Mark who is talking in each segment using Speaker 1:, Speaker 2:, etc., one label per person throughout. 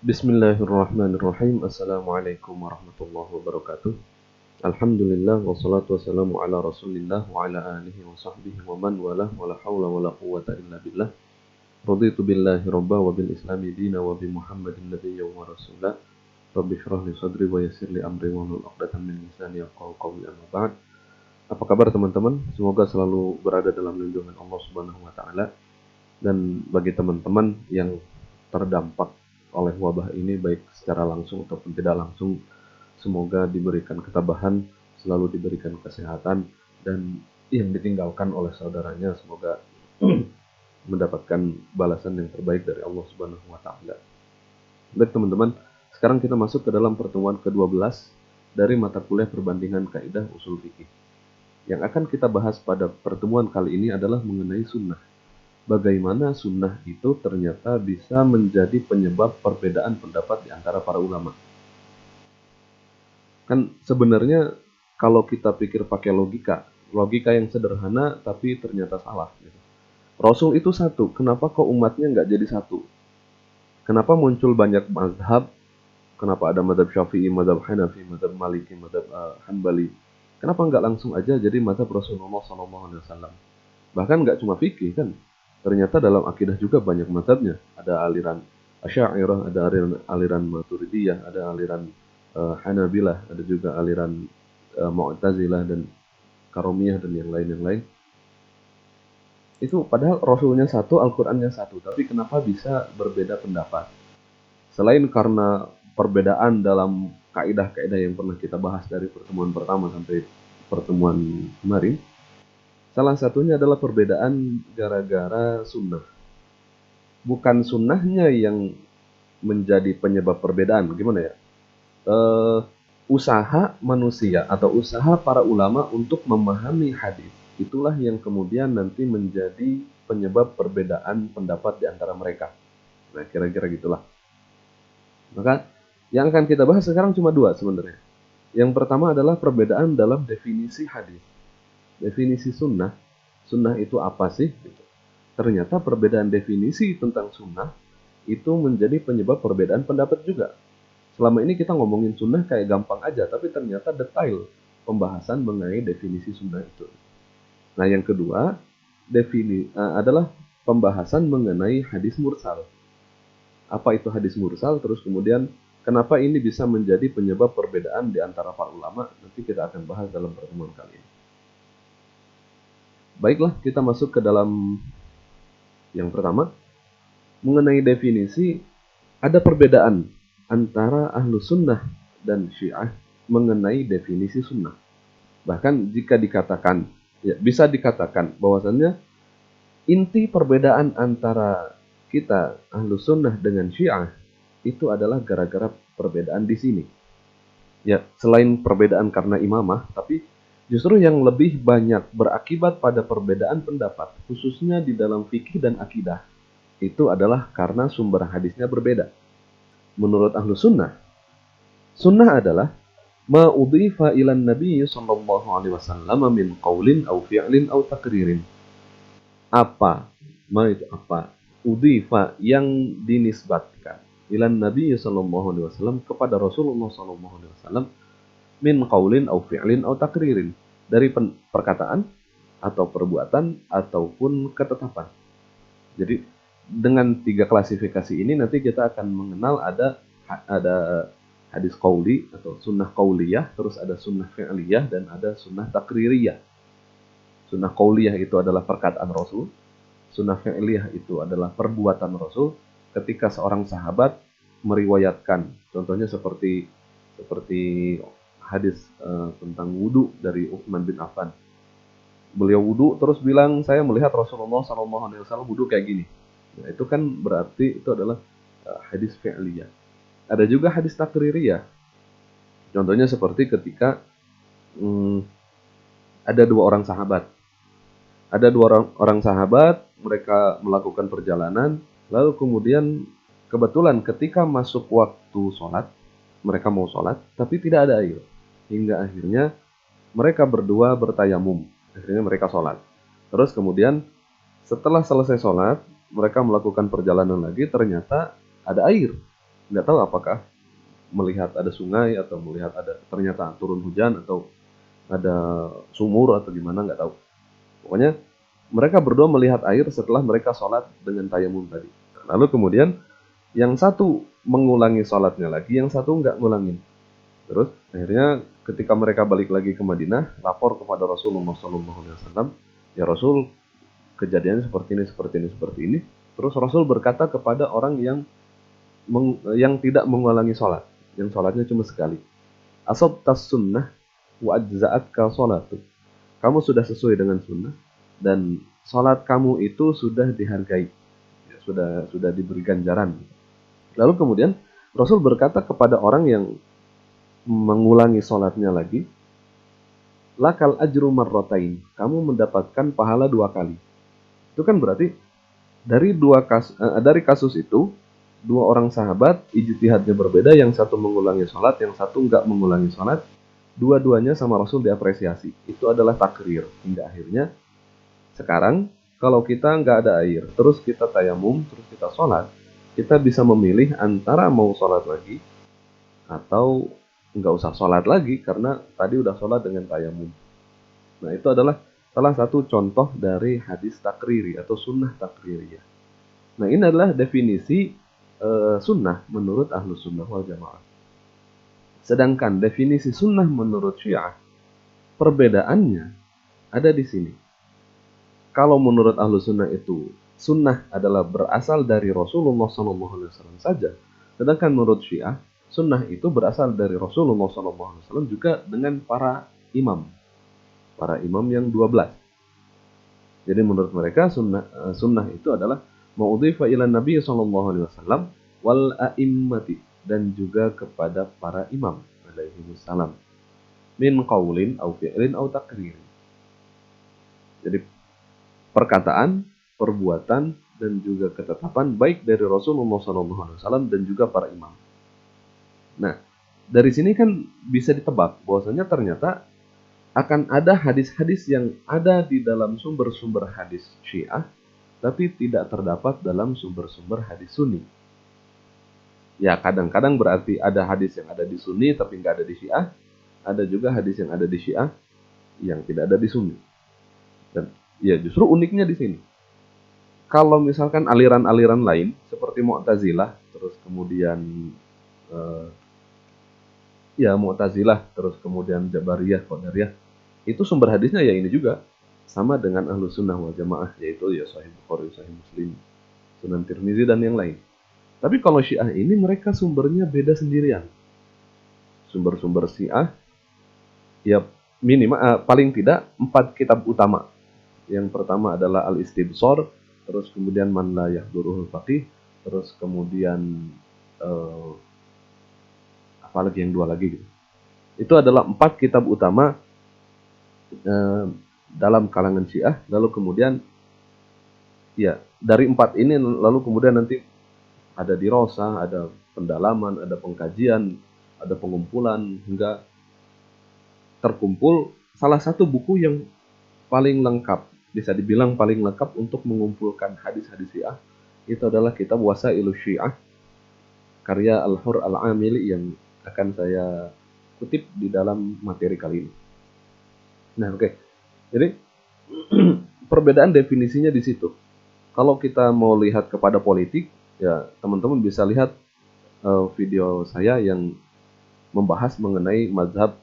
Speaker 1: Bismillahirrahmanirrahim. Assalamualaikum warahmatullahi wabarakatuh. Alhamdulillah wassalatu wassalamu ala Rasulillah wa ala alihi wa sahbihi wa man walah wa la haula wa la quwwata illa billah. Raditu billahi rabba wa bil islami dina wa bi Muhammadin nabiyya wa rasula. Rabbi shrah li sadri wa yassir li amri wa hlul 'uqdatam min lisani yafqahu qawli, amma ba'd. Apa kabar teman-teman? Semoga selalu berada dalam lindungan Allah Subhanahu wa taala. Dan bagi teman-teman yang terdampak oleh wabah ini baik secara langsung ataupun tidak langsung, semoga diberikan ketabahan, selalu diberikan kesehatan, dan yang ditinggalkan oleh saudaranya semoga mendapatkan balasan yang terbaik dari Allah Subhanahu wa taala. Baik teman-teman, sekarang kita masuk ke dalam pertemuan ke-12 dari mata kuliah perbandingan kaidah usul fikih. Yang akan kita bahas pada pertemuan kali ini adalah mengenai sunnah. Bagaimana sunnah itu ternyata bisa menjadi penyebab perbedaan pendapat di antara para ulama. Kan sebenarnya kalau kita pikir pakai logika yang sederhana tapi ternyata salah. Gitu. Rasul itu satu, kenapa kok umatnya nggak jadi satu? Kenapa muncul banyak mazhab? Kenapa ada mazhab Syafi'i, mazhab Hanafi, mazhab Maliki, mazhab Hanbali? Kenapa nggak langsung aja jadi mazhab Rasulullah SAW? Bahkan nggak cuma fikih kan, ternyata dalam akidah juga banyak mazhabnya. Ada aliran Asy'ariyah, ada aliran Maturidiyah, ada aliran Hanabilah, ada juga aliran Mu'tazilah dan Karomiyah dan yang lain. Itu padahal Rasulnya satu, Al-Qur'annya satu, tapi kenapa bisa berbeda pendapat? Selain karena perbedaan dalam kaidah-kaidah yang pernah kita bahas dari pertemuan pertama sampai pertemuan kemarin, salah satunya adalah perbedaan gara-gara sunnah. Bukan sunnahnya yang menjadi penyebab perbedaan. Gimana ya? Usaha manusia atau usaha para ulama untuk memahami hadis. Itulah yang kemudian nanti menjadi penyebab perbedaan pendapat di antara mereka. Nah, kira-kira gitulah. Maka yang akan kita bahas sekarang cuma dua sebenarnya. Yang pertama adalah perbedaan dalam definisi hadis. Definisi sunnah. Sunnah itu apa sih? Ternyata perbedaan definisi tentang sunnah itu menjadi penyebab perbedaan pendapat juga. Selama ini kita ngomongin sunnah kayak gampang aja, tapi ternyata detail pembahasan mengenai definisi sunnah itu. Nah, yang kedua adalah pembahasan mengenai hadis mursal. Apa itu hadis mursal? Terus kemudian kenapa ini bisa menjadi penyebab perbedaan di antara para ulama? Nanti kita akan bahas dalam pertemuan kali ini. Baiklah, kita masuk ke dalam yang pertama, mengenai definisi, ada perbedaan antara ahlu sunnah dan syiah mengenai definisi sunnah. Bahkan jika dikatakan, ya bisa dikatakan bahwasannya inti perbedaan antara kita ahlu sunnah dengan syiah itu adalah gara-gara perbedaan di sini. Ya, selain perbedaan karena imamah, tapi justru yang lebih banyak berakibat pada perbedaan pendapat, khususnya di dalam fikih dan akidah, itu adalah karena sumber hadisnya berbeda. Menurut ahlu sunnah, sunnah adalah ma udhifa ilan nabi sallallahu alaihi wasallam min qaulin aw fi'lin aw takririn. Apa? Ma itu apa? Udhifa yang dinisbatkan ilan nabi sallallahu alaihi wasallam kepada Rasulullah sallallahu alaihi wasallam min qaulin aw fi'lin aw takririn, dari perkataan atau perbuatan ataupun ketetapan. Jadi dengan tiga klasifikasi ini nanti kita akan mengenal ada hadis qauli atau sunnah qauliyah, terus ada sunnah fi'liyah dan ada sunnah takririyah. Sunnah qauliyah itu adalah perkataan Rasul, sunnah fi'liyah itu adalah perbuatan Rasul ketika seorang sahabat meriwayatkan. Contohnya seperti hadis tentang wudu dari Utsman bin Affan. Beliau wudu terus bilang, saya melihat Rasulullah SAW wudu kayak gini. Nah, itu kan berarti itu adalah hadis fi'liyah. Ada juga hadis takririyah. Contohnya seperti ketika ada dua orang sahabat. Ada dua orang sahabat, mereka melakukan perjalanan, lalu kemudian kebetulan ketika masuk waktu sholat, mereka mau sholat, tapi tidak ada air. Hingga akhirnya mereka berdua bertayamum. Akhirnya mereka sholat. Terus kemudian setelah selesai sholat, mereka melakukan perjalanan lagi, ternyata ada air. nggak tahu apakah melihat ada sungai atau melihat ada ternyata turun hujan atau ada sumur atau gimana, nggak tahu. Pokoknya mereka berdua melihat air setelah mereka sholat dengan tayamum tadi. Lalu kemudian yang satu mengulangi sholatnya lagi, yang satu nggak ngulangin. Terus akhirnya ketika mereka balik lagi ke Madinah, lapor kepada Rasulullah SAW, ya Rasul, kejadiannya seperti ini, seperti ini, seperti ini. Terus Rasul berkata kepada orang yang tidak mengulangi sholat, yang sholatnya cuma sekali, asabtas sunnah wa ajza'atka sholatu. Kamu sudah sesuai dengan sunnah dan sholat kamu itu sudah dihargai, ya, sudah diberi ganjaran. Lalu kemudian Rasul berkata kepada orang yang mengulangi sholatnya lagi, lakal ajru marrotain, kamu mendapatkan pahala 2 kali. Itu kan berarti dari kasus itu, 2 orang sahabat ijtihadnya berbeda, yang satu mengulangi sholat, yang satu nggak mengulangi sholat. Dua-duanya sama Rasul diapresiasi. Itu adalah takrir. Hingga akhirnya sekarang kalau kita nggak ada air, terus kita tayamum, terus kita sholat, kita bisa memilih antara mau sholat lagi atau nggak usah sholat lagi karena tadi udah sholat dengan tayamum. Nah, itu adalah salah satu contoh dari hadis takriri atau sunnah takririyah. Nah, ini adalah definisi sunnah menurut Ahlus Sunnah wal Jamaah. Sedangkan definisi sunnah menurut Syiah, perbedaannya ada di sini. Kalau menurut Ahlus Sunnah itu, sunnah adalah berasal dari Rasulullah SAW saja. Sedangkan menurut Syiah, sunnah itu berasal dari Rasulullah SAW juga dengan para imam. Para imam yang 12. Jadi menurut mereka sunnah itu adalah ma'udhifa ila Nabi SAW wal a'immati, dan juga kepada para imam alaihi wassalam, min qaulin au fi'lin au takrir. Jadi perkataan, perbuatan, dan juga ketetapan baik dari Rasulullah SAW dan juga para imam. Nah, dari sini kan bisa ditebak bahwasanya ternyata akan ada hadis-hadis yang ada di dalam sumber-sumber hadis Syiah, tapi tidak terdapat dalam sumber-sumber hadis Sunni. Ya, kadang-kadang berarti ada hadis yang ada di Sunni tapi nggak ada di Syiah, ada juga hadis yang ada di Syiah yang tidak ada di Sunni. Dan ya justru uniknya di sini. Kalau misalkan aliran-aliran lain seperti Mu'tazilah, terus kemudian Mu'tazilah, terus kemudian Jabariyah, Qadariyah, itu sumber hadisnya ya ini juga sama dengan Ahlus Sunnah wal Jamaah, yaitu ya Sahih Bukhari, Sahih Muslim, Sunan Tirmizi dan yang lain. Tapi kalau Syiah ini mereka sumbernya beda sendirian. Sumber-sumber Syiah ya minimal paling tidak 4 kitab utama. Yang pertama adalah Al-Istibsar, terus kemudian Man la yahdurul faqih, terus kemudian apalagi yang 2 lagi gitu. Itu adalah 4 kitab utama dalam kalangan Syiah. Lalu kemudian ya dari 4 ini lalu kemudian nanti ada dirasa, ada pendalaman, ada pengkajian, ada pengumpulan hingga terkumpul salah satu buku yang paling lengkap, bisa dibilang paling lengkap untuk mengumpulkan hadis-hadis Syiah. Itu adalah kitab Wasailus Syiah karya Al-Hur Al-Amili yang akan saya kutip di dalam materi kali ini. Nah, oke. Jadi perbedaan definisinya di situ. Kalau kita mau lihat kepada politik, ya teman-teman bisa lihat video saya yang membahas mengenai mazhab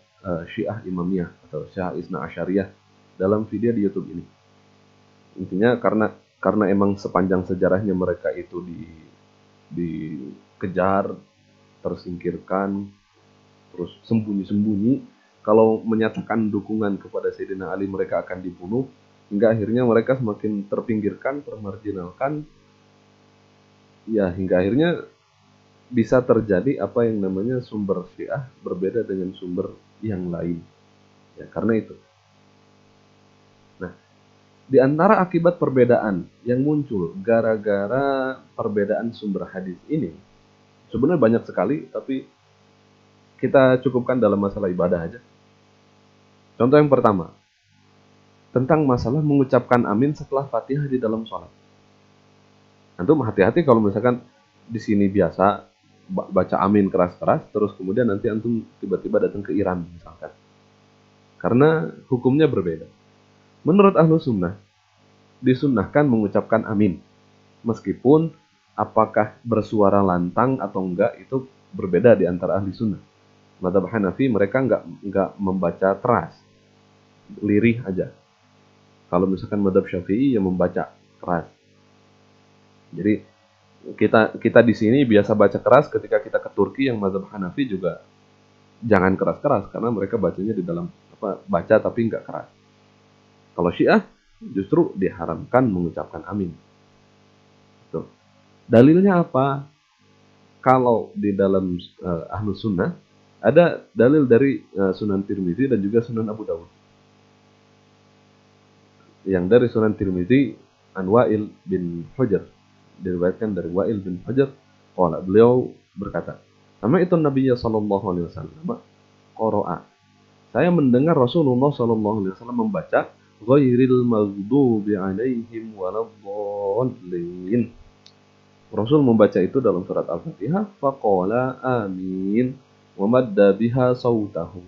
Speaker 1: Syiah Imamiyah atau Syiah Isna Asyariyah dalam video di YouTube ini. Intinya karena emang sepanjang sejarahnya mereka itu dikejar, tersingkirkan, terus sembunyi-sembunyi. Kalau menyatakan dukungan kepada Sayyidina Ali, mereka akan dibunuh. Hingga akhirnya mereka semakin terpinggirkan, termarginalkan. Ya, hingga akhirnya bisa terjadi apa yang namanya sumber Syiah berbeda dengan sumber yang lain. Ya, karena itu. Nah, di antara akibat perbedaan yang muncul gara-gara perbedaan sumber hadis ini, sebenarnya banyak sekali, tapi kita cukupkan dalam masalah ibadah aja. Contoh yang pertama, tentang masalah mengucapkan amin setelah Fatihah di dalam sholat. Antum hati-hati kalau misalkan di sini biasa, baca amin keras-keras, terus kemudian nanti antum tiba-tiba datang ke Iran misalkan. Karena hukumnya berbeda. Menurut ahlu sunnah, disunnahkan mengucapkan amin. Meskipun apakah bersuara lantang atau enggak itu berbeda di antara ahli sunnah. Madzhab Hanafi mereka enggak membaca keras, lirih aja. Kalau misalkan madzhab Syafi'i yang membaca keras. Jadi kita di sini biasa baca keras, ketika kita ke Turki yang madzhab Hanafi juga jangan keras-keras karena mereka bacanya di dalam baca tapi enggak keras. Kalau Syiah justru diharamkan mengucapkan amin. Tuh. Dalilnya apa? Kalau di dalam Ahlus Sunnah ada dalil dari Sunan Tirmizi dan juga Sunan Abu Dawud. Yang dari Sunan Tirmizi an Wa'il bin Hujr, diriwayatkan dari Wa'il bin Hujr, beliau berkata, "Sama itu Nabi sallallahu alaihi wasallam qara'a." Saya mendengar Rasulullah sallallahu alaihi wasallam membaca ghairil maghdubi alaihim waladdallin. Rasul membaca itu dalam surat Al-Fatihah, faqala amin wa madda biha sautahu.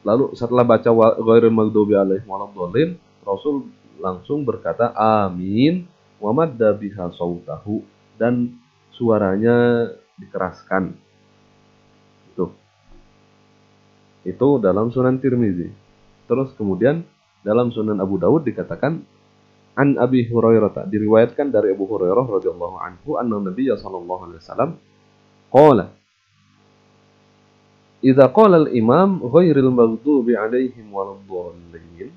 Speaker 1: Lalu setelah baca ghairil maghdubi alaihim waladdallin, Rasul langsung berkata amin wa madda biha sautahu dan suaranya dikeraskan. Itu dalam Sunan Tirmizi. Terus kemudian dalam Sunan Abu Dawud dikatakan an Abi Hurairah, diriwayatkan dari Abu Hurairah radhiyallahu anhu anna Nabiy sallallahu alaihi wasallam qala idza qala al-imam ghairil maghdubi alaihim waladdallin,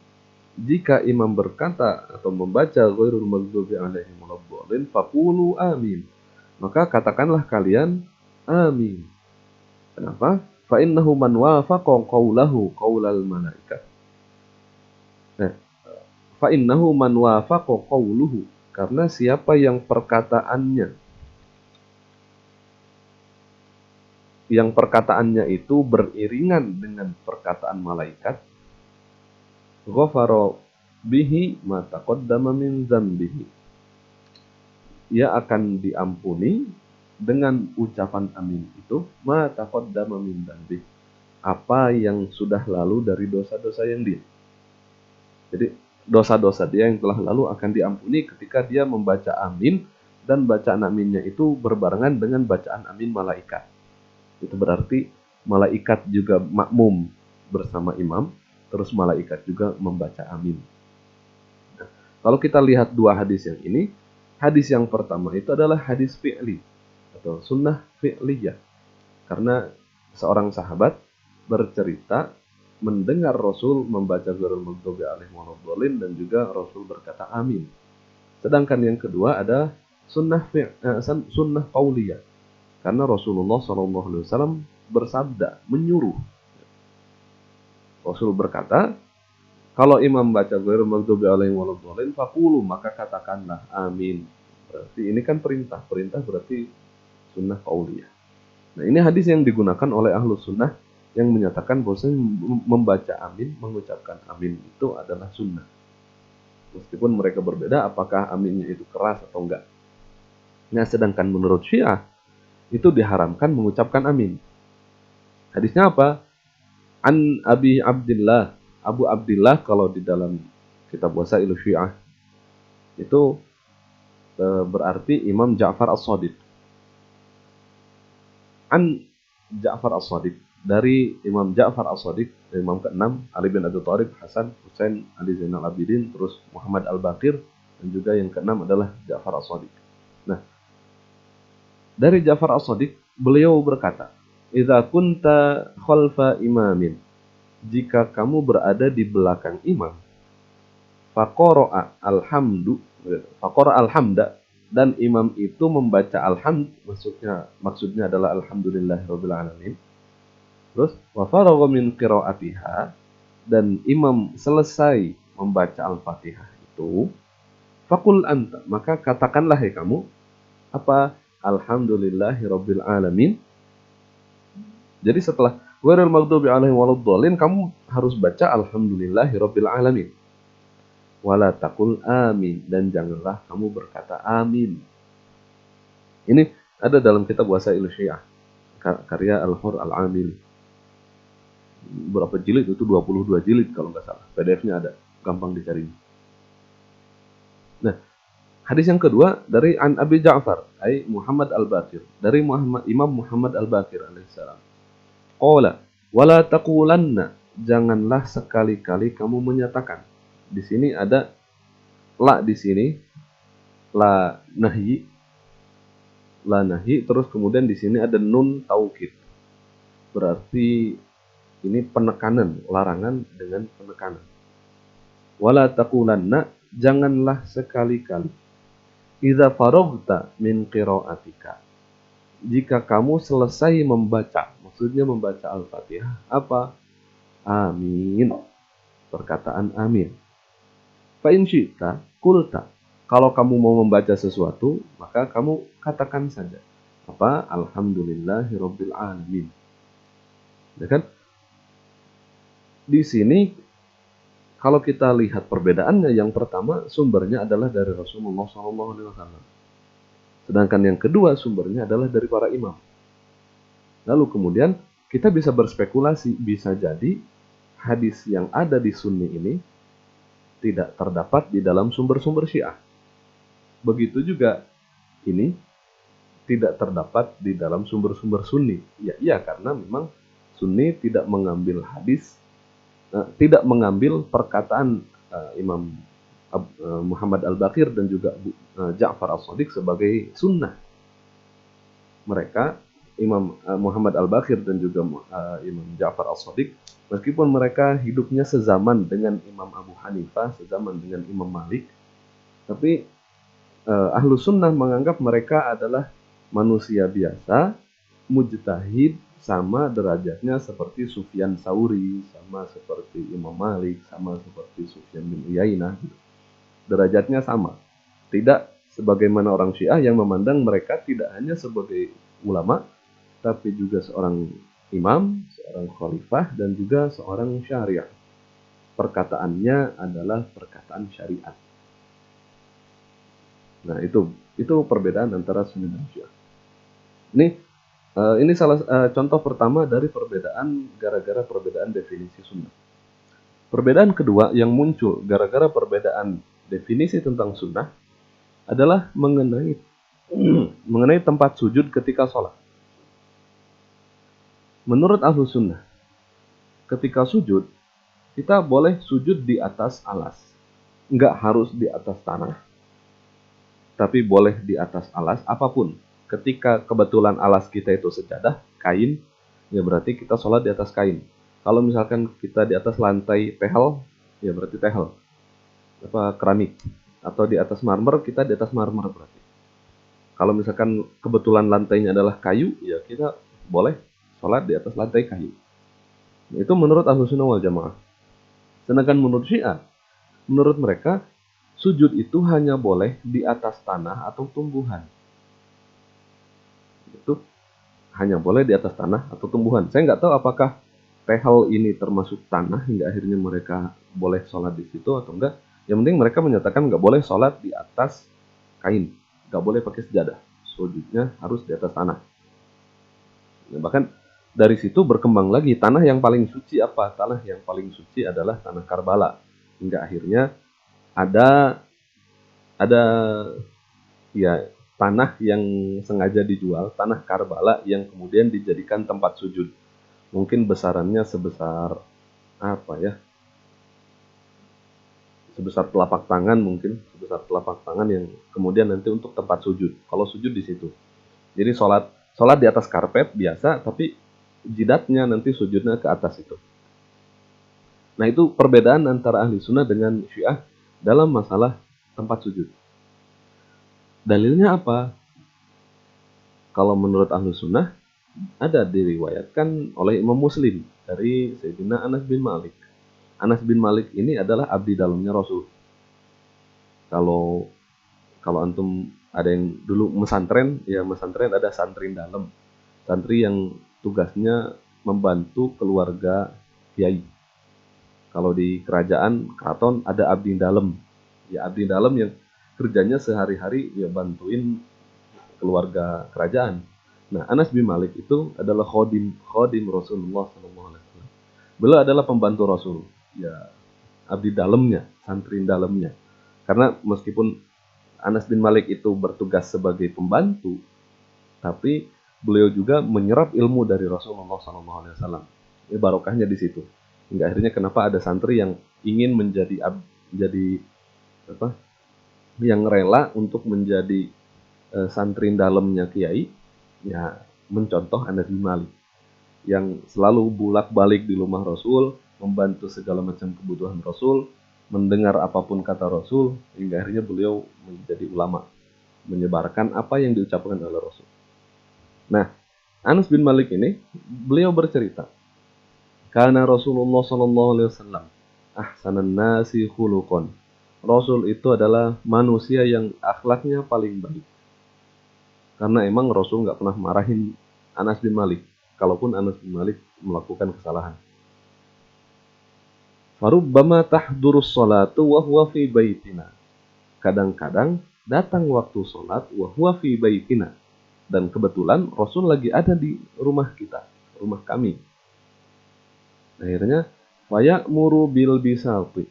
Speaker 1: jika imam berkata atau membaca ghairil maghdubi alaihim waladdallin faqulu amin, maka katakanlah kalian amin. Kenapa? Fa innahu man wafaqa qawlahu qaulal malaikat. Nah, fa innahu man wafaqa qawluhu, karena siapa yang perkataannya itu beriringan dengan perkataan malaikat, ghafara bihi ma taqaddama min dzambihi, ia akan diampuni dengan ucapan amin itu ma taqaddama min dzambihi, apa yang sudah lalu dari dosa-dosa yang dia. Jadi dosa-dosa dia yang telah lalu akan diampuni ketika dia membaca amin, dan bacaan aminnya itu berbarengan dengan bacaan amin malaikat. Itu berarti malaikat juga makmum bersama imam, terus malaikat juga membaca amin. Nah, kalau kita lihat dua hadis yang ini, hadis yang pertama itu adalah hadis fi'li atau sunnah fi'liyah. Karena seorang sahabat bercerita mendengar Rasul membaca ghairil maghdubi alaihim waladdallin dan juga Rasul berkata amin. Sedangkan yang kedua ada sunnah qauliyah. Karena Rasulullah SAW bersabda, menyuruh. Rasul berkata, kalau imam baca ghairil maghdubi alaihim waladdallin faqulu, maka katakanlah amin. Berarti ini kan perintah berarti sunnah qauliyah. Nah, ini hadis yang digunakan oleh Ahlus Sunnah yang menyatakan bahwa membaca amin, mengucapkan amin itu adalah sunnah. Meskipun mereka berbeda apakah aminnya itu keras atau enggak. Nah, sedangkan menurut Syiah itu diharamkan mengucapkan amin. Hadisnya apa? An Abi Abdillah, Abu Abdillah kalau di dalam kitab Wasail Syiah itu berarti Imam Ja'far As-Shadiq. An Ja'far As-Shadiq, dari Imam Ja'far As-Shadiq, Imam ke-6, Ali bin Abi Thalib, Hasan, Husain, Ali Zainal Abidin, terus Muhammad Al-Baqir, dan juga yang ke-6 adalah Ja'far As-Shadiq. Nah, dari Ja'far As-Shadiq, beliau berkata, "Idza kunta khalfa imamin," jika kamu berada di belakang imam, faqara'a alhamda, dan imam itu membaca alhamd, maksudnya adalah alhamdulillahirabbil alamin. Terus wa faragha min qiraatiha, dan imam selesai membaca Al-Fatihah itu, faqul anta, maka katakanlah kamu apa? Alhamdulillahirabbil alamin. Jadi setelah ghairil maghdubi alaihim waladdallin, kamu harus baca alhamdulillahirabbil alamin. Wala taqul amin, dan janganlah kamu berkata amin. Ini Ada dalam kitab Wasail Syiah karya Al-Hur Al-Amili. Berapa jilid itu? 22 jilid kalau nggak salah. PDF-nya ada, gampang dicari. Nah, hadis yang kedua dari An Abi Ja'far, ai Muhammad Al-Baqir, dari Imam Muhammad Al-Baqir alaihissalam. Qala wala taqulanna, janganlah sekali-kali kamu menyatakan. Di sini ada la, di sini la nahyi, terus kemudian di sini ada nun taukid. Berarti ini penekanan, larangan dengan penekanan. Wala taqulanna, janganlah sekali-kali. Idza faragta min qiraatika, jika kamu selesai membaca, maksudnya membaca Al-Fatihah, apa? Amin. Perkataan amin. Fa in syi'ta qulta, kalau kamu mau membaca sesuatu, maka kamu katakan saja apa? Alhamdulillahirabbil alamin. Ya kan? Di sini kalau kita lihat perbedaannya, yang pertama sumbernya adalah dari Rasulullah SAW. Sedangkan yang kedua sumbernya adalah dari para imam. Lalu kemudian kita bisa berspekulasi, bisa jadi hadis yang ada di Sunni ini tidak terdapat di dalam sumber-sumber Syiah. Begitu juga ini tidak terdapat di dalam sumber-sumber Sunni. Ya, iya, karena memang Sunni tidak mengambil hadis, tidak mengambil perkataan Imam Muhammad Al-Baqir dan juga Ja'far As-Shadiq sebagai sunnah. Mereka, Imam Muhammad Al-Baqir dan juga Imam Ja'far As-Shadiq, meskipun mereka hidupnya sezaman dengan Imam Abu Hanifah, sezaman dengan Imam Malik, tapi Ahlus Sunnah menganggap mereka adalah manusia biasa, mujtahid, sama derajatnya seperti Sufyan Tsauri, sama seperti Imam Malik, sama seperti Sufyan bin Uyainah. Derajatnya sama. Tidak sebagaimana orang Syiah yang memandang mereka tidak hanya sebagai ulama, tapi juga seorang imam, seorang khalifah, dan juga seorang syariah. Perkataannya adalah perkataan syariat. Nah, itu perbedaan antara Sunni dan Syiah. Ini salah contoh pertama dari perbedaan gara-gara perbedaan definisi sunnah. Perbedaan kedua yang muncul gara-gara perbedaan definisi tentang sunnah adalah mengenai tempat sujud ketika sholat. Menurut Ahlus Sunnah, ketika sujud kita boleh sujud di atas alas, nggak harus di atas tanah, tapi boleh di atas alas apapun. Ketika kebetulan alas kita itu sejadah, kain, ya berarti kita sholat di atas kain. Kalau misalkan kita di atas lantai tehel, ya berarti tehel, keramik. Atau di atas marmer, kita di atas marmer berarti. Kalau misalkan kebetulan lantainya adalah kayu, ya kita boleh sholat di atas lantai kayu. Itu menurut Ahlus Sunnah wal Jamaah. Sedangkan menurut Syiah, menurut mereka, sujud itu hanya boleh di atas tanah atau tumbuhan. Itu hanya boleh di atas tanah atau tumbuhan. Saya nggak tahu apakah tehel ini termasuk tanah hingga akhirnya mereka boleh sholat di situ atau enggak. Yang penting mereka menyatakan nggak boleh sholat di atas kain, nggak boleh pakai sejadah. Sujudnya harus di atas tanah. Ya, bahkan dari situ berkembang lagi tanah yang paling suci apa? Tanah yang paling suci adalah tanah Karbala. Hingga akhirnya ada ya tanah yang sengaja dijual, tanah Karbala yang kemudian dijadikan tempat sujud. Mungkin besarannya sebesar apa ya? Sebesar telapak tangan mungkin, sebesar telapak tangan yang kemudian nanti untuk tempat sujud. Kalau sujud di situ. Jadi sholat di atas karpet biasa, tapi jidatnya nanti sujudnya ke atas itu. Nah, itu perbedaan antara ahli sunnah dengan Syiah dalam masalah tempat sujud. Dalilnya apa? Kalau menurut ahli sunnah, ada diriwayatkan oleh Imam Muslim dari Sayyidina Anas bin Malik. Anas bin Malik ini adalah abdi dalamnya Rasul. Kalau antum ada yang dulu mesantren, ya mesantren ada santri dalam. Santri yang tugasnya membantu keluarga kiai. Kalau di kerajaan, keraton ada abdi dalam. Ya abdi dalam yang kerjanya sehari-hari ya bantuin keluarga kerajaan. Nah, Anas bin Malik itu adalah khodim Rasulullah SAW. Beliau adalah pembantu Rasul, ya abdi dalamnya, santri dalamnya. Karena meskipun Anas bin Malik itu bertugas sebagai pembantu, tapi beliau juga menyerap ilmu dari Rasulullah SAW. Ini barokahnya di situ. Hingga akhirnya kenapa ada santri yang ingin menjadi apa? Yang rela untuk menjadi santri dalamnya kiai, ya mencontoh Anas bin Malik yang selalu bolak-balik di rumah Rasul, membantu segala macam kebutuhan Rasul, mendengar apapun kata Rasul, hingga akhirnya beliau menjadi ulama, menyebarkan apa yang diucapkan oleh Rasul. Nah, Anas bin Malik ini, beliau bercerita, karena Rasulullah SAW ahsanan nasi khuluqan. Rasul itu adalah manusia yang akhlaknya paling baik. Karena emang Rasul nggak pernah marahin Anas bin Malik, kalaupun Anas bin Malik melakukan kesalahan. Farubbama tahdurus sholatu wa huwa fi baitina. Kadang-kadang datang waktu sholat wa huwa fi baitina. Dan kebetulan Rasul lagi ada di rumah kita, rumah kami. Akhirnya fayamuru bil bisati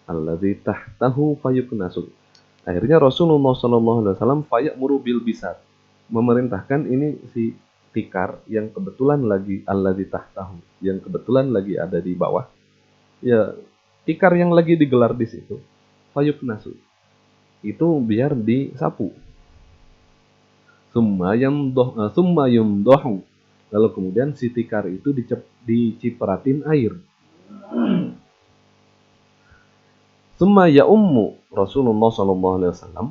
Speaker 1: alladzi tahtahu fayuknasu. Akhirnya Rasulullah SAW fayamuru bil bisat, memerintahkan ini si tikar yang kebetulan lagi alladzi tahtahu, yang kebetulan lagi ada di bawah. Ya, tikar yang lagi digelar di situ, fayuknasu, itu biar disapu. Summa yumdohu, lalu kemudian si tikar itu dicipratin air. Summa ya'ummu Rasulullah SAW,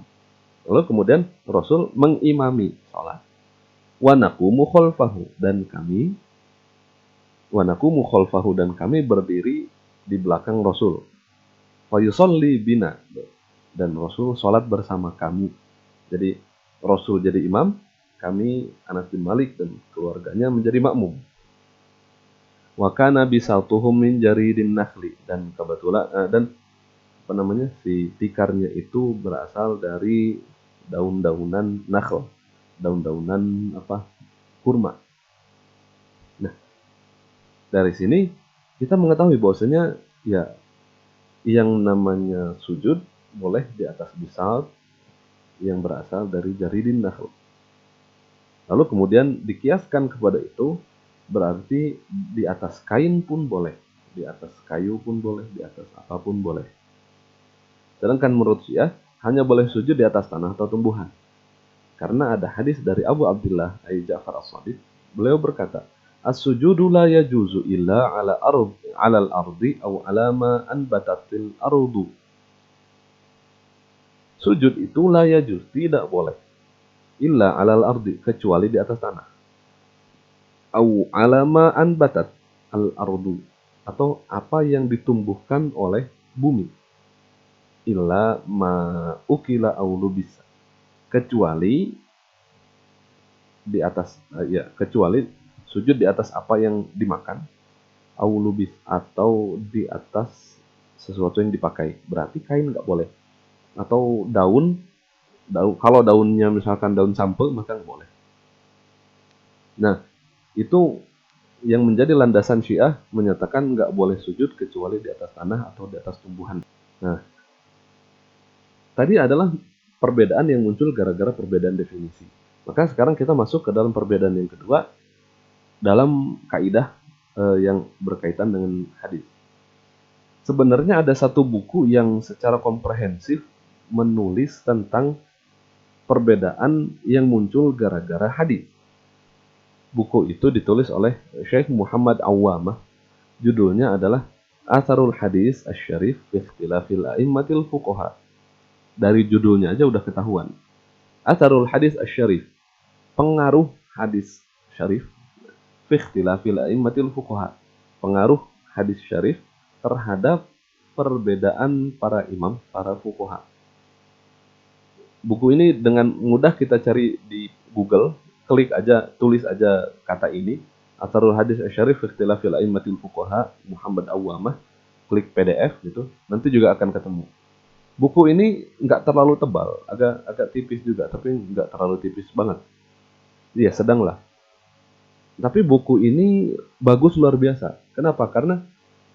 Speaker 1: lalu kemudian Rasul mengimami sholat. Wa naqumu khalfahu, dan kami berdiri di belakang Rasul. Fa yusalli bina, dan Rasul sholat bersama kami. Jadi Rasul jadi imam, kami Anas bin Malik dan keluarganya menjadi makmum. Wa kana bisaltuhum min jaridin nakhli, dan kebetulan si tikarnya itu berasal dari daun-daunan nakhl, daun-daunan kurma. Nah, dari sini kita mengetahui bahwasanya ya yang namanya sujud boleh di atas bisalt yang berasal dari jaridin nakhl. Lalu kemudian dikiaskan kepada itu, berarti di atas kain pun boleh, di atas kayu pun boleh, di atas apapun boleh. Sedangkan menurut Syiah hanya boleh sujud di atas tanah atau tumbuhan. Karena ada hadis dari Abu Abdullah Ja'far As-Shadiq, beliau berkata, "As-sujudu la yajuzu illa ala al-ardi aw ala ma anbatatil ardu." Sujud itu la yajuz, tidak boleh, illa ala al-ardi, kecuali di atas tanah. Aw ala ma anbatat al-ardu, atau apa yang ditumbuhkan oleh bumi. Illa ma ukila aw lubisa, kecuali di atas kecuali sujud di atas apa yang dimakan, aw lubis, atau di atas sesuatu yang dipakai. Berarti kain nggak boleh, atau daun kalau daunnya misalkan daun sampel maka nggak boleh. Nah, itu yang menjadi landasan Syiah menyatakan nggak boleh sujud kecuali di atas tanah atau di atas tumbuhan. Nah, tadi adalah perbedaan yang muncul gara-gara perbedaan definisi. Maka sekarang kita masuk ke dalam perbedaan yang kedua dalam kaidah yang berkaitan dengan hadis. Sebenarnya ada satu buku yang secara komprehensif menulis tentang perbedaan yang muncul gara-gara hadis. Buku itu ditulis oleh Syekh Muhammad Awwamah. Judulnya adalah Atharul Hadis Asy-Syarif fi Ikhtilafil A'immatil Fuqaha. Dari judulnya aja udah ketahuan. Atharul Hadis Asy-Syarif, pengaruh hadis syarif fi Ikhtilafil A'immatil Fuqaha, pengaruh hadis syarif terhadap perbedaan para imam, para fuqaha. Buku ini dengan mudah kita cari di Google, klik aja, tulis aja kata ini, Atharul Hadis Asy-Syarif fi Ikhtilafil A'immatil Fuqaha Muhammad Awwamah, klik PDF gitu, nanti juga akan ketemu. Buku ini nggak terlalu tebal, agak tipis juga, tapi nggak terlalu tipis banget. Iya, sedang lah. Tapi buku ini bagus luar biasa. Kenapa? Karena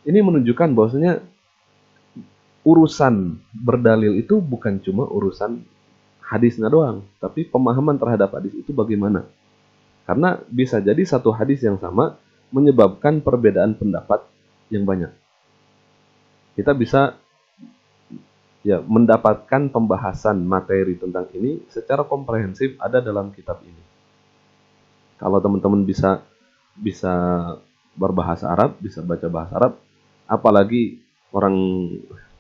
Speaker 1: ini menunjukkan bahwasanya urusan berdalil itu bukan cuma urusan hadisnya doang, tapi pemahaman terhadap hadis itu bagaimana. Karena bisa jadi satu hadis yang sama menyebabkan perbedaan pendapat yang banyak. Kita bisa ya mendapatkan pembahasan materi tentang ini secara komprehensif ada dalam kitab ini. Kalau teman-teman bisa bisa berbahasa Arab, bisa baca bahasa Arab, apalagi orang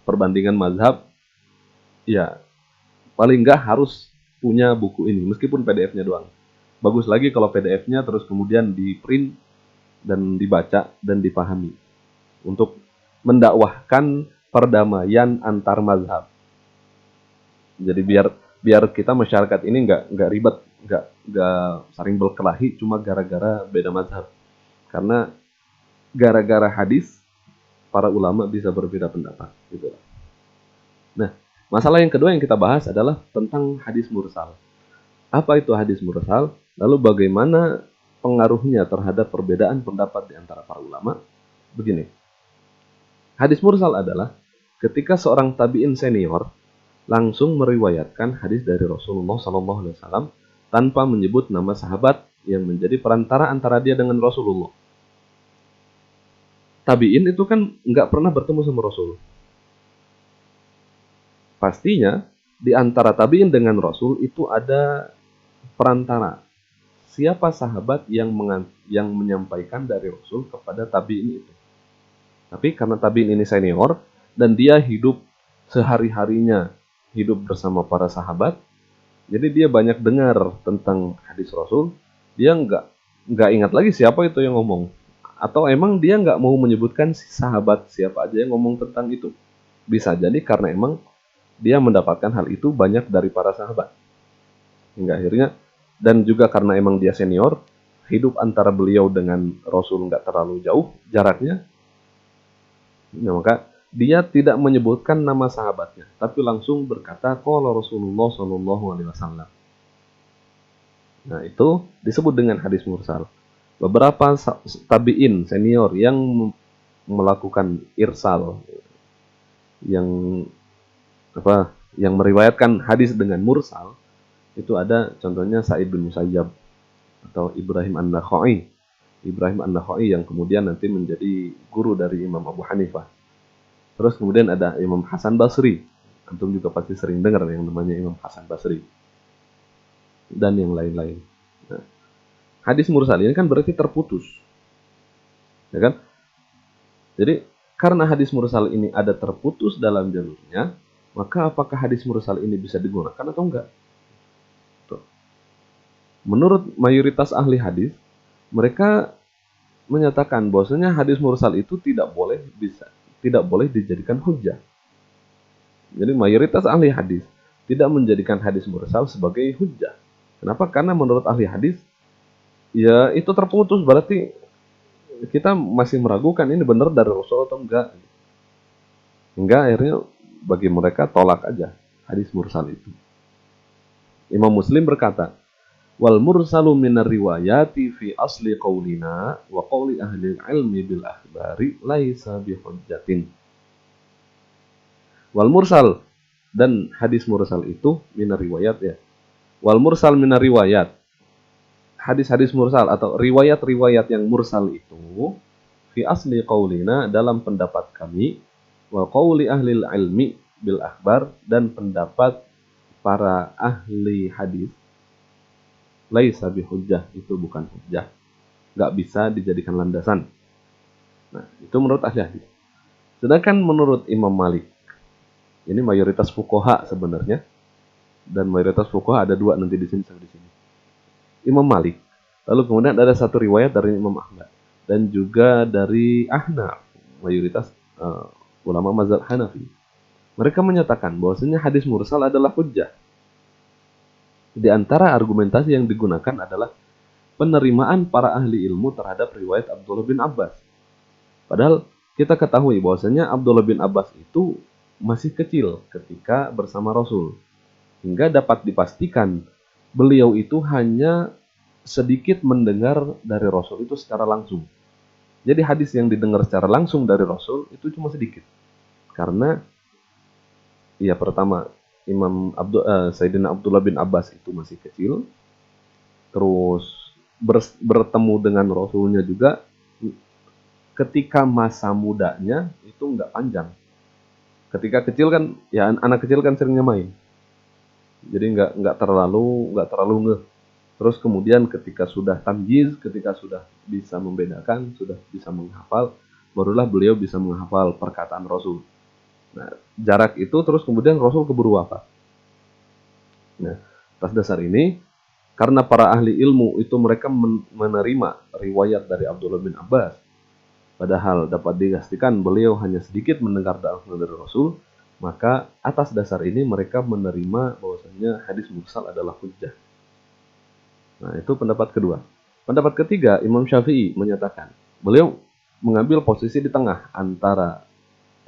Speaker 1: perbandingan mazhab, ya paling nggak harus punya buku ini, meskipun PDF-nya doang. Bagus lagi kalau PDF-nya terus kemudian di print dan dibaca dan dipahami untuk mendakwahkan perdamaian antar mazhab. Jadi biar biar kita masyarakat ini nggak ribet, nggak saling berkelahi cuma gara-gara beda mazhab. Karena gara-gara hadis para ulama bisa berbeda pendapat. Gitu. Nah, masalah yang kedua yang kita bahas adalah tentang hadis mursal. Apa itu hadis mursal? Lalu bagaimana pengaruhnya terhadap perbedaan pendapat di antara para ulama? Begini, hadis mursal adalah ketika seorang tabi'in senior langsung meriwayatkan hadis dari Rasulullah SAW tanpa menyebut nama sahabat yang menjadi perantara antara dia dengan Rasulullah. Tabi'in itu kan nggak pernah bertemu sama Rasul. Pastinya di antara tabi'in dengan Rasul itu ada perantara. Siapa sahabat yang menyampaikan dari Rasul kepada tabi'in itu. Tapi karena tabi'in ini senior dan dia hidup sehari-harinya hidup bersama para sahabat, jadi dia banyak dengar tentang hadis Rasul. Dia nggak ingat lagi siapa itu yang ngomong. Atau emang dia nggak mau menyebutkan si sahabat siapa aja yang ngomong tentang itu. Bisa jadi karena emang dia mendapatkan hal itu banyak dari para sahabat. Hingga akhirnya, dan juga karena emang dia senior, hidup antara beliau dengan Rasul nggak terlalu jauh jaraknya. Nah, maka dia tidak menyebutkan nama sahabatnya, tapi langsung berkata, qala Rasulullah Shallallahu Alaihi Wasallam. Nah, itu disebut dengan hadis mursal. Beberapa tabi'in senior yang melakukan irsal, yang yang meriwayatkan hadis dengan mursal, itu ada contohnya Sa'id bin Musayyab atau Ibrahim An-Nakhai. Ibrahim An-Nakhai yang kemudian nanti menjadi guru dari Imam Abu Hanifah. Terus kemudian ada Imam Hasan Basri. Antum juga pasti sering dengar yang namanya Imam Hasan Basri. Dan yang lain-lain. Nah, hadis mursal ini kan berarti terputus. Ya kan? Jadi karena hadis mursal ini ada terputus dalam jalurnya, maka apakah hadis mursal ini bisa digunakan atau enggak? Tuh. Menurut mayoritas ahli hadis, mereka menyatakan bahwasanya hadis mursal itu tidak boleh dijadikan hujjah. Jadi mayoritas ahli hadis tidak menjadikan hadis mursal sebagai hujjah. Kenapa? Karena menurut ahli hadis, ya itu terputus, berarti kita masih meragukan ini benar dari Rasul atau enggak. Hingga akhirnya bagi mereka tolak aja hadis mursal itu. Imam Muslim berkata, wal mursalu minar riwayati fi asli qaulina wa qauli ahli ilmi bil akhbari laisa bihujjatin. Wal mursal, dan hadis mursal itu minar riwayat ya. Wal mursal minar riwayat. Hadis-hadis mursal atau riwayat-riwayat yang mursal itu fi asli qaulina dalam pendapat kami wa qauli ahli ilmi bil akhbar dan pendapat para ahli hadis laisa bihujjah, itu bukan hujjah, nggak bisa dijadikan landasan. Nah, itu menurut ahli hadis. Sedangkan menurut Imam Malik, ini mayoritas fuqaha sebenarnya, dan mayoritas fuqaha ada dua nanti di sini sama di sini. Imam Malik, lalu kemudian ada satu riwayat dari Imam Ahmad dan juga dari Ahnaf, mayoritas ulama mazhab Hanafi. Mereka menyatakan bahwasanya hadis mursal adalah hujjah. Di antara argumentasi yang digunakan adalah penerimaan para ahli ilmu terhadap riwayat Abdullah bin Abbas. Padahal kita ketahui bahwasanya Abdullah bin Abbas itu masih kecil ketika bersama Rasul, hingga dapat dipastikan beliau itu hanya sedikit mendengar dari Rasul itu secara langsung. Jadi hadis yang didengar secara langsung dari Rasul itu cuma sedikit. Karena ya pertama Sayyidina Abdullah bin Abbas itu masih kecil, terus bertemu dengan Rasulnya juga ketika masa mudanya itu nggak panjang. Ketika kecil kan, ya anak kecil kan seringnya main, jadi nggak terlalu ngeh. Terus kemudian ketika sudah tamyiz, ketika sudah bisa membedakan, sudah bisa menghafal, barulah beliau bisa menghafal perkataan Rasul. Nah, jarak itu terus kemudian Rasul keburu wafat. Nah, atas dasar ini, karena para ahli ilmu itu mereka menerima riwayat dari Abdullah bin Abbas, padahal dapat dipastikan beliau hanya sedikit mendengar langsung dari Rasul, maka atas dasar ini mereka menerima bahwasanya hadis mursal adalah hujjah. Nah, itu pendapat kedua. Pendapat ketiga, Imam Syafi'i menyatakan, beliau mengambil posisi di tengah antara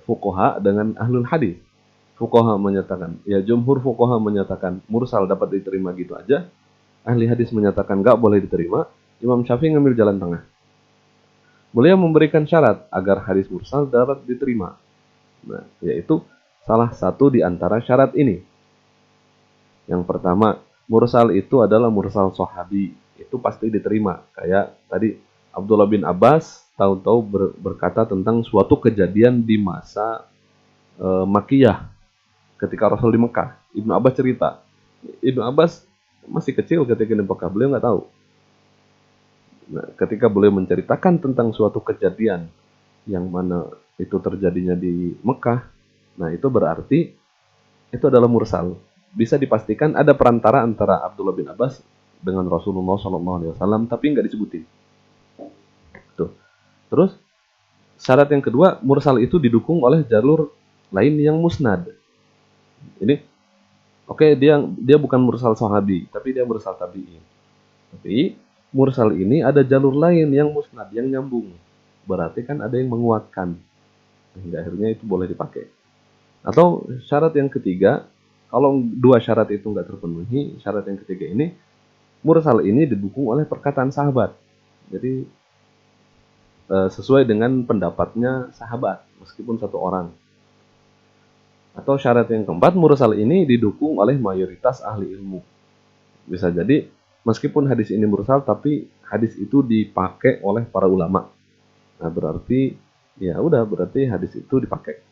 Speaker 1: fuqaha dengan ahlul hadis. Fuqaha menyatakan, ya jumhur fuqaha menyatakan mursal dapat diterima gitu aja. Ahli hadis menyatakan nggak boleh diterima. Imam Syafi'i ngambil jalan tengah. Beliau memberikan syarat agar hadis mursal dapat diterima. Nah, yaitu salah satu di antara syarat ini. Yang pertama, mursal itu adalah mursal sahabi. Itu pasti diterima. Kayak tadi Abdullah bin Abbas tahu-tahu berkata tentang suatu kejadian di masa Makkiyah ketika Rasul di Mekah. Ibnu Abbas cerita. Ibnu Abbas masih kecil ketika di Mekah, beliau nggak tahu. Nah, ketika beliau menceritakan tentang suatu kejadian yang mana itu terjadinya di Mekah, nah itu berarti itu adalah mursal. Bisa dipastikan ada perantara antara Abdullah bin Abbas dengan Rasulullah SAW, tapi nggak disebutin. Tuh. Terus syarat yang kedua, mursal itu didukung oleh jalur lain yang musnad. Ini oke, dia bukan mursal sahabi, tapi dia mursal tabi'in. Tapi mursal ini ada jalur lain yang musnad, yang nyambung. Berarti kan ada yang menguatkan. Hingga akhirnya itu boleh dipakai. Atau syarat yang ketiga, kalau dua syarat itu nggak terpenuhi, syarat yang ketiga ini, mursal ini didukung oleh perkataan sahabat. Jadi sesuai dengan pendapatnya sahabat, meskipun satu orang. Atau syarat yang keempat, mursal ini didukung oleh mayoritas ahli ilmu. Bisa jadi meskipun hadis ini mursal, tapi hadis itu dipakai oleh para ulama. Nah, berarti berarti hadis itu dipakai.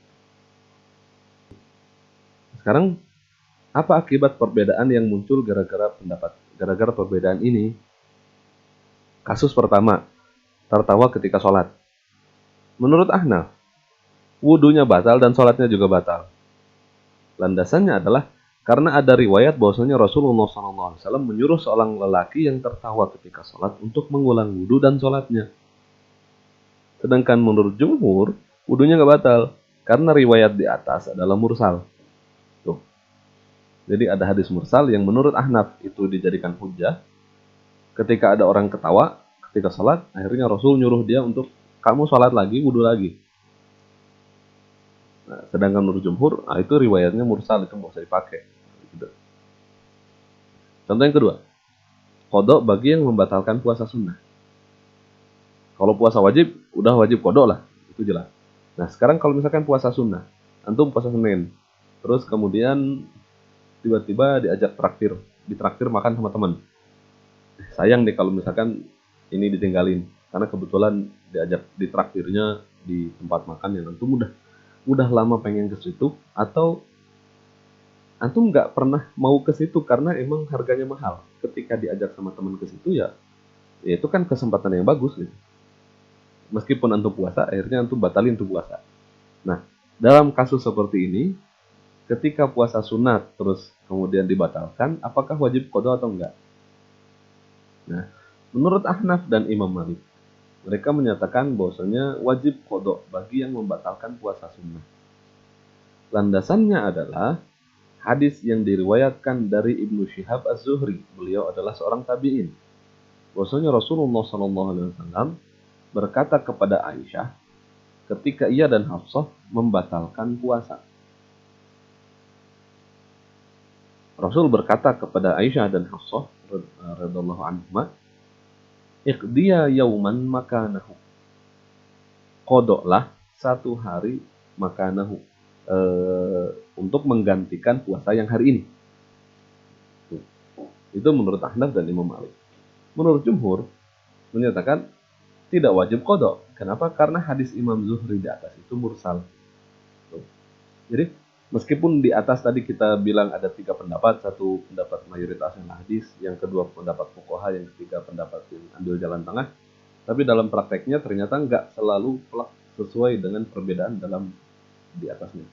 Speaker 1: Sekarang apa akibat perbedaan yang muncul gara-gara perbedaan ini? Kasus pertama, tertawa ketika sholat. Menurut Ahnaf, wudunya batal dan sholatnya juga batal. Landasannya adalah karena ada riwayat bahwasanya Rasulullah SAW menyuruh seorang lelaki yang tertawa ketika sholat untuk mengulang wudu dan sholatnya. Sedangkan menurut jumhur, wudunya nggak batal karena riwayat di atas adalah mursal. Tuh. Jadi ada hadis mursal yang menurut Ahnaf itu dijadikan hujjah. Ketika ada orang ketawa ketika sholat, akhirnya Rasul nyuruh dia untuk kamu sholat lagi, wudu lagi. Nah, sedangkan menurut jumhur, itu riwayatnya mursal, itu nggak usah dipakai. Gitu. Contoh yang kedua, qada bagi yang membatalkan puasa sunnah. Kalau puasa wajib, udah wajib qada lah, itu jelas. Nah, sekarang kalau misalkan puasa sunnah, antum puasa Senin, terus kemudian tiba-tiba diajak ditraktir makan sama teman. Sayang deh kalau misalkan ini ditinggalin, karena kebetulan diajak ditraktirnya di tempat makan yang antum udah lama pengen ke situ, atau antum nggak pernah mau ke situ karena emang harganya mahal. Ketika diajak sama teman ke situ ya itu kan kesempatan yang bagus gitu. Meskipun antum puasa, akhirnya antum batalin tuh puasa. Nah, dalam kasus seperti ini, ketika puasa sunat terus kemudian dibatalkan, apakah wajib qada atau enggak? Nah, menurut Ahnaf dan Imam Malik, mereka menyatakan bahwasanya wajib qada bagi yang membatalkan puasa sunnah. Landasannya adalah hadis yang diriwayatkan dari Ibnu Syihab Az-Zuhri. Beliau adalah seorang tabi'in. Bahwasanya Rasulullah SAW berkata kepada Aisyah ketika ia dan Hafsah membatalkan puasa. Rasul berkata kepada Aisyah dan Hafsah radhiyallahu anhuma, "Iqdiya yauman makanahu." Kodoklah satu hari makanahu, untuk menggantikan puasa yang hari ini. Itu menurut Ahnaf dan Imam Malik. Menurut Jumhur menyatakan tidak wajib kodok. Kenapa? Karena hadis Imam Zuhri di atas itu mursal. Jadi meskipun di atas tadi kita bilang ada 3 pendapat, satu pendapat mayoritas yang hadis, yang kedua pendapat fuqaha, yang ketiga pendapat yang ambil jalan tengah, tapi dalam prakteknya ternyata nggak selalu sesuai dengan perbedaan dalam di atasnya.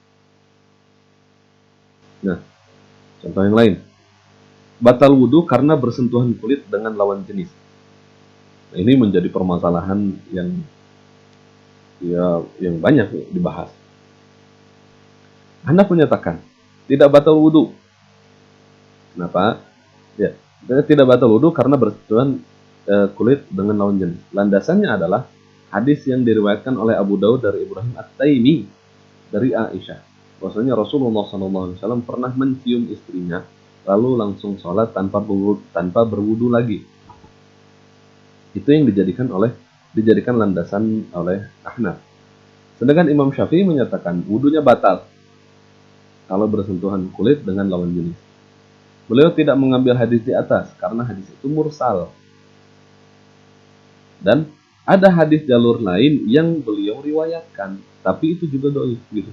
Speaker 1: Nah, contoh yang lain. Batal wudhu karena bersentuhan kulit dengan lawan jenis. Nah, ini menjadi permasalahan yang banyak dibahas. Ahnaf menyatakan tidak batal wudhu. Kenapa? Ya, tidak batal wudhu karena bersentuhan kulit dengan lawan jenis. Landasannya adalah hadis yang diriwayatkan oleh Abu Daud dari Ibrahim At-Taimi dari Aisyah. Bahwasanya Rasulullah SAW pernah mencium istrinya lalu langsung sholat tanpa berwudu lagi. Itu yang dijadikan landasan oleh Ahnaf. Sedangkan Imam Syafi'i menyatakan wudunya batal kalau bersentuhan kulit dengan lawan jenis. Beliau tidak mengambil hadis di atas karena hadis itu mursal. Dan ada hadis jalur lain yang beliau riwayatkan, tapi itu juga dhaif gitu.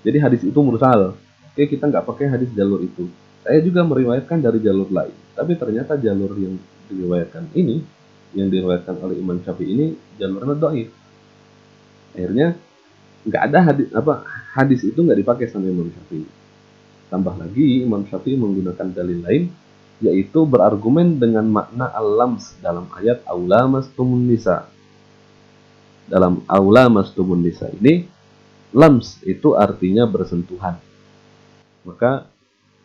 Speaker 1: Jadi hadis itu mursal. Oke, kita nggak pakai hadis jalur itu. Saya juga meriwayatkan dari jalur lain, tapi ternyata jalur yang diriwayatkan ini, yang diriwayatkan oleh Imam Syafi'i ini jalurnya dhaif. Akhirnya nggak ada hadis itu nggak dipakai sama Imam Syafi'i. Tambah lagi Imam Syafi'i menggunakan dalil lain, yaitu berargumen dengan makna al-lams dalam ayat aula mastumun nisa. Dalam aula mastumun nisa ini, lams itu artinya bersentuhan. Maka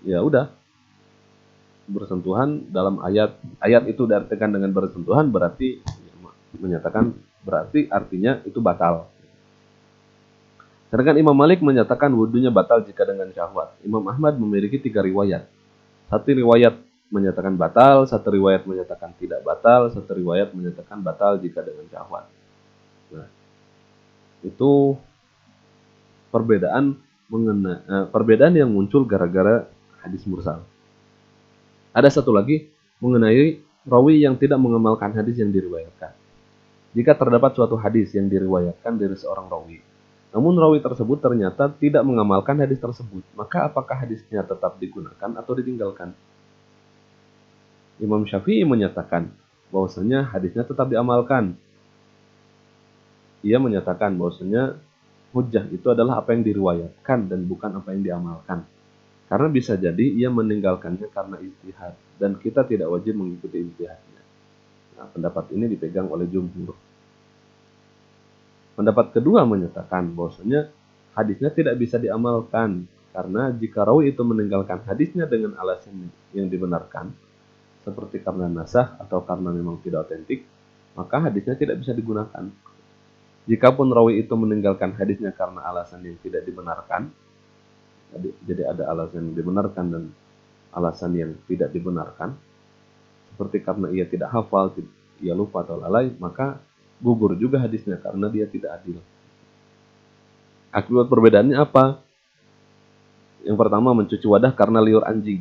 Speaker 1: ya udah, bersentuhan dalam ayat itu diartikan dengan bersentuhan berarti menyatakan berarti artinya itu batal. Sedangkan Imam Malik menyatakan wudunya batal jika dengan syahwat. Imam Ahmad memiliki 3 riwayat. Satu riwayat menyatakan batal, satu riwayat menyatakan tidak batal, satu riwayat menyatakan batal jika dengan syahwat. Nah, itu perbedaan yang muncul gara-gara hadis mursal. Ada satu lagi mengenai rawi yang tidak mengamalkan hadis yang diriwayatkan. Jika terdapat suatu hadis yang diriwayatkan dari seorang rawi, namun rawi tersebut ternyata tidak mengamalkan hadis tersebut, maka apakah hadisnya tetap digunakan atau ditinggalkan? Imam Syafi'i menyatakan bahwasanya hadisnya tetap diamalkan. Ia menyatakan bahwasanya hujjah itu adalah apa yang diriwayatkan dan bukan apa yang diamalkan. Karena bisa jadi ia meninggalkannya karena ijtihad dan kita tidak wajib mengikuti ijtihadnya. Nah, pendapat ini dipegang oleh jumhur. Pendapat kedua menyatakan bahwasanya hadisnya tidak bisa diamalkan karena jika rawi itu meninggalkan hadisnya dengan alasan yang dibenarkan, seperti karena nasah atau karena memang tidak otentik, maka hadisnya tidak bisa digunakan. Jikapun rawi itu meninggalkan hadisnya karena alasan yang tidak dibenarkan, jadi ada alasan yang dibenarkan dan alasan yang tidak dibenarkan, seperti karena ia tidak hafal, ia lupa atau lalai, maka gugur juga hadisnya karena dia tidak adil. Akibat perbedaannya apa? Yang pertama, mencuci wadah karena liur anjing.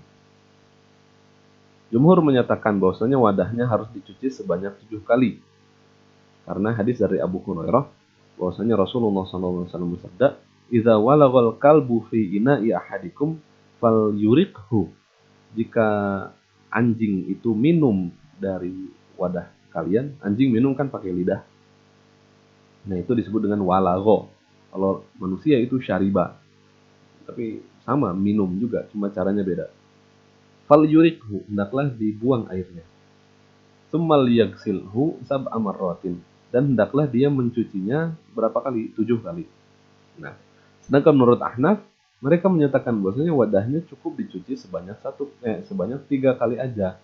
Speaker 1: Jumhur menyatakan bahwasanya wadahnya harus dicuci sebanyak 7 kali. Karena hadis dari Abu Hurairah bahwasanya Rasulullah SAW bersabda, "Idza walaghal kalbu fi ina'i ahadikum falyuriqhu." Jika anjing itu minum dari wadah kalian, anjing minum kan pakai lidah. Nah, itu disebut dengan walagho. Kalau manusia itu syariba. Tapi sama, minum juga, cuma caranya beda. Falyuriqhu, hendaklah dibuang airnya. Tsummal yaghsilhu sab'a marratin, dan hendaklah dia mencucinya berapa kali? 7 kali. Nah, sedangkan menurut Ahnaf, mereka menyatakan bahwasanya wadahnya cukup dicuci sebanyak 3 kali aja.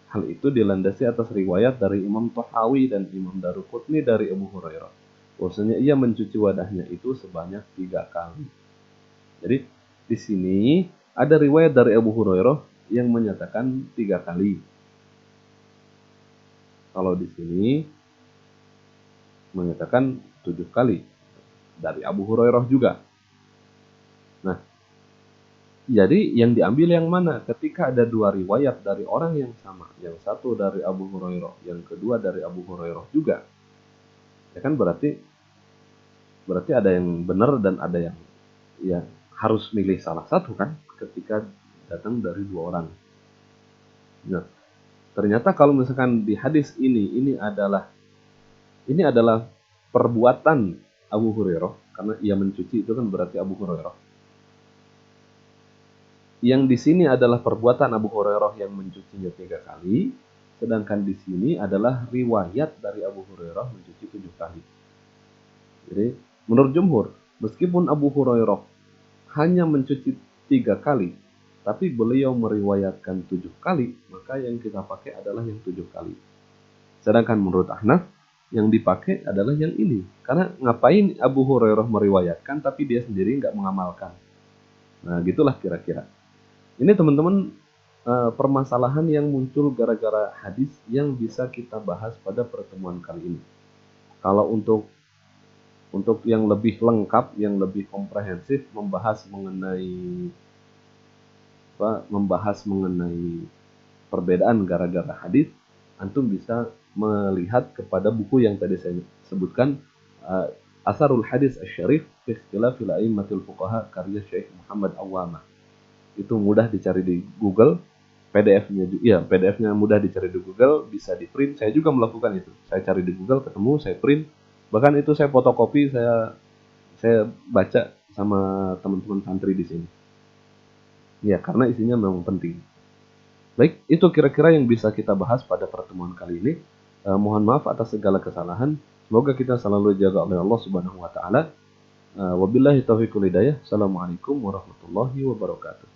Speaker 1: Hal itu dilandasi atas riwayat dari Imam Tahawi dan Imam Daruqutni dari Abu Hurairah. Bahwasanya ia mencuci wadahnya itu sebanyak 3 kali. Jadi di sini Ada riwayat dari Abu Hurairah yang menyatakan 3 kali. Kalau di sini menyatakan 7 kali dari Abu Hurairah juga. Nah, jadi yang diambil yang mana? Ketika ada 2 riwayat dari orang yang sama, yang satu dari Abu Hurairah, yang kedua dari Abu Hurairah juga, ya kan berarti ada yang benar dan ada yang ya harus milih salah satu kan ketika datang dari 2 orang. Nah, ternyata kalau misalkan di hadis ini adalah perbuatan Abu Hurairah, karena ia mencuci itu kan berarti Abu Hurairah. Yang di sini adalah perbuatan Abu Hurairah yang mencucinya 3 kali, sedangkan di sini adalah riwayat dari Abu Hurairah mencuci 7 kali. Jadi menurut jumhur, meskipun Abu Hurairah hanya mencuci 3 kali, tapi beliau meriwayatkan 7 kali, maka yang kita pakai adalah yang 7 kali. Sedangkan menurut Ahnaf, yang dipakai adalah yang ini. Karena ngapain Abu Hurairah meriwayatkan, tapi dia sendiri nggak mengamalkan. Nah, gitulah kira-kira. Ini teman-teman permasalahan yang muncul gara-gara hadis yang bisa kita bahas pada pertemuan kali ini. Kalau untuk yang lebih lengkap, yang lebih komprehensif, membahas mengenai perbedaan gara-gara hadis, antum bisa melihat kepada buku yang tadi saya sebutkan, Asarul Hadis Asy-Syarif fi Ikhtilafil A'immatil Fuqaha karya Syekh Muhammad Awwamah. Itu mudah dicari di Google, PDF-nya mudah dicari di Google, bisa di print. Saya juga melakukan itu. Saya cari di Google, ketemu, saya print. Bahkan itu saya fotokopi, saya baca sama teman-teman santri di sini. Ya, karena isinya memang penting. Baik, itu kira-kira yang bisa kita bahas pada pertemuan kali ini. Mohon maaf atas segala kesalahan. Semoga kita selalu dijaga oleh Allah Subhanahu wa taala. Wabillahi taufiq wal hidayah. Assalamualaikum warahmatullahi wabarakatuh.